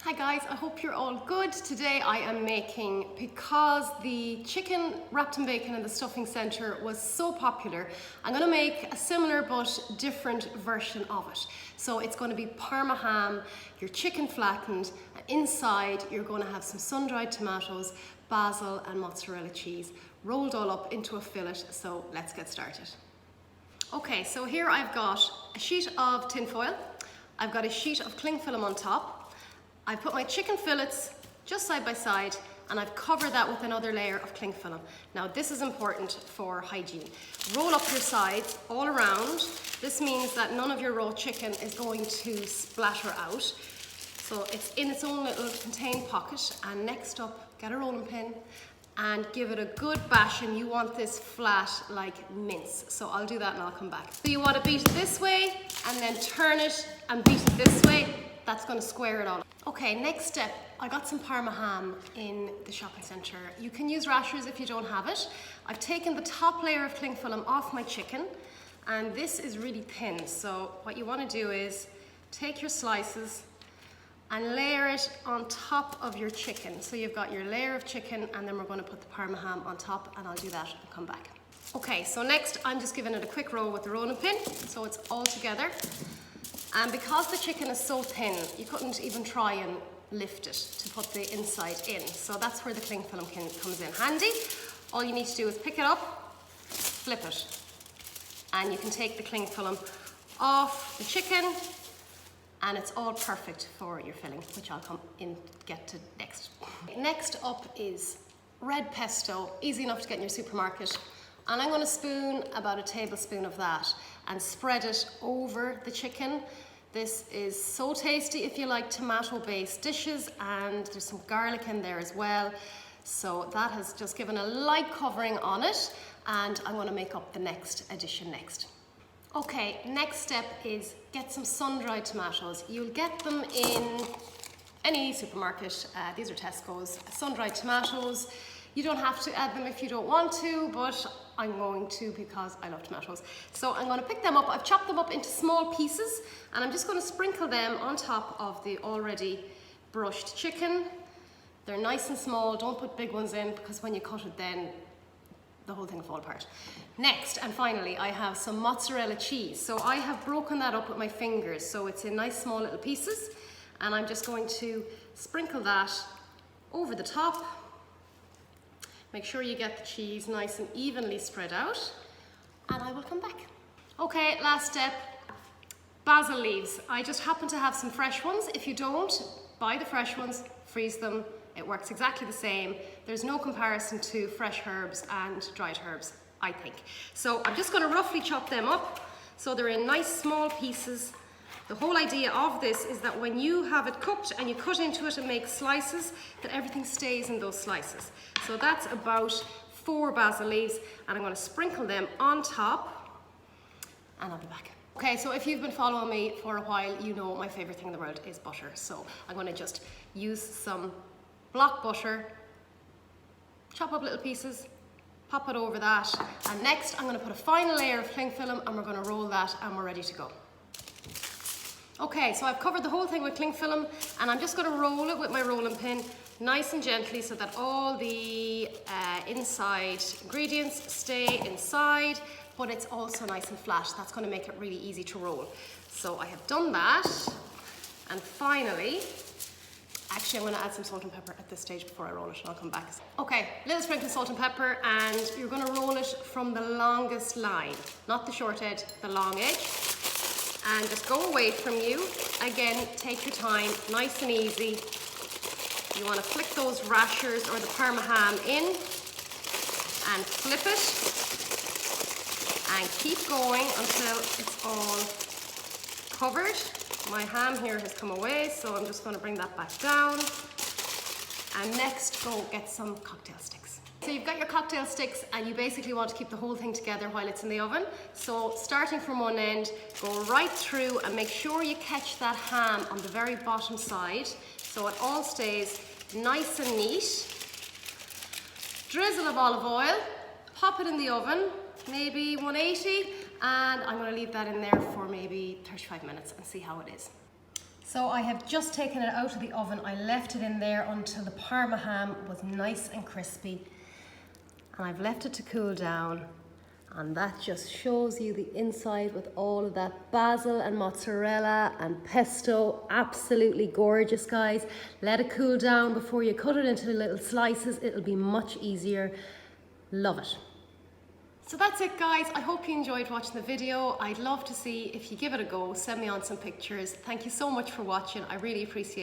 Hi guys, I hope you're all good. Today I am making, because the chicken wrapped in bacon in the stuffing centre was so popular, I'm going to make a similar but different version of it. So it's going to be Parma ham, your chicken flattened, and inside you're going to have some sun-dried tomatoes, basil and mozzarella cheese rolled all up into a fillet. So let's get started. Okay, so here I've got a sheet of tin foil, I've got a sheet of cling film on top, I've put my chicken fillets just side by side and I've covered that with another layer of cling film. Now this is important for hygiene. Roll up your sides all around. This means that none of your raw chicken is going to splatter out. So it's in its own little contained pocket. And next up, get a rolling pin and give it a good bash, and you want this flat like mince. So I'll do that and I'll come back. So you want to beat it this way and then turn it and beat it this way. That's going to square it all. Okay, next step, I got some Parma ham in the shopping centre. You can use rashers if you don't have it. I've taken the top layer of cling film off my chicken, and this is really thin. So what you want to do is take your slices and layer it on top of your chicken. So you've got your layer of chicken, and then we're going to put the Parma ham on top, and I'll do that and come back. Okay, so next I'm just giving it a quick roll with the rolling pin, so it's all together. And because the chicken is so thin, you couldn't even try and lift it to put the inside in. So that's where the cling film comes in handy. All you need to do is pick it up, flip it, and you can take the cling film off the chicken, and it's all perfect for your filling, which I'll come in get to next. Next up is red pesto, easy enough to get in your supermarket. And I'm going to spoon about a tablespoon of that and spread it over the chicken. This is so tasty if you like tomato-based dishes, and there's some garlic in there as well. So that has just given a light covering on it, and I'm going to make up the next addition next. Okay, next step is get some sun-dried tomatoes. You'll get them in any supermarket. These are Tesco's sun-dried tomatoes. You don't have to add them if you don't want to, but I'm going to because I love tomatoes. So I'm going to pick them up. I've chopped them up into small pieces, and I'm just going to sprinkle them on top of the already brushed chicken. They're nice and small. Don't put big ones in, because when you cut it then the whole thing will fall apart. Next and finally, I have some mozzarella cheese. So I have broken that up with my fingers, so it's in nice small little pieces, and I'm just going to sprinkle that over the top. Make sure you get the cheese nice and evenly spread out, and I will come back. Okay, last step, basil leaves. I just happen to have some fresh ones. If you don't, buy the fresh ones, freeze them. It works exactly the same. There's no comparison to fresh herbs and dried herbs, I think. So I'm just going to roughly chop them up so they're in nice small pieces. The whole idea of this is that when you have it cooked and you cut into it and make slices, that everything stays in those slices. So that's about 4 basil leaves, and I'm going to sprinkle them on top, and I'll be back. Okay, so if you've been following me for a while, you know my favorite thing in the world is butter. So I'm going to just use some block butter, chop up little pieces, pop it over that, and next I'm going to put a final layer of cling film, and we're going to roll that, and we're ready to go. Okay, so I've covered the whole thing with cling film, and I'm just going to roll it with my rolling pin nice and gently so that all the inside ingredients stay inside, but it's also nice and flat. That's going to make it really easy to roll. So I have done that, and finally, actually I'm going to add some salt and pepper at this stage before I roll it, and I'll come back. Okay, little sprinkle of salt and pepper, and you're going to roll it from the longest line, not the short edge, the long edge. And just go away from you. Again, take your time, nice and easy. You want to flick those rashers or the Parma ham in and flip it, and keep going until it's all covered. My ham here has come away, so I'm just going to bring that back down. And next, go get some cocktail sticks. So you've got your cocktail sticks, and you basically want to keep the whole thing together while it's in the oven. So starting from one end, go right through and make sure you catch that ham on the very bottom side so it all stays nice and neat. Drizzle of olive oil, pop it in the oven, maybe 180, and I'm going to leave that in there for maybe 35 minutes and see how it is. So I have just taken it out of the oven. I left it in there until the Parma ham was nice and crispy. And I've left it to cool down. And that just shows you the inside with all of that basil and mozzarella and pesto. Absolutely gorgeous, guys. Let it cool down before you cut it into little slices. It'll be much easier. Love it. So that's it, guys. I hope you enjoyed watching the video. I'd love to see if you give it a go. Send me on some pictures. Thank you so much for watching. I really appreciate it.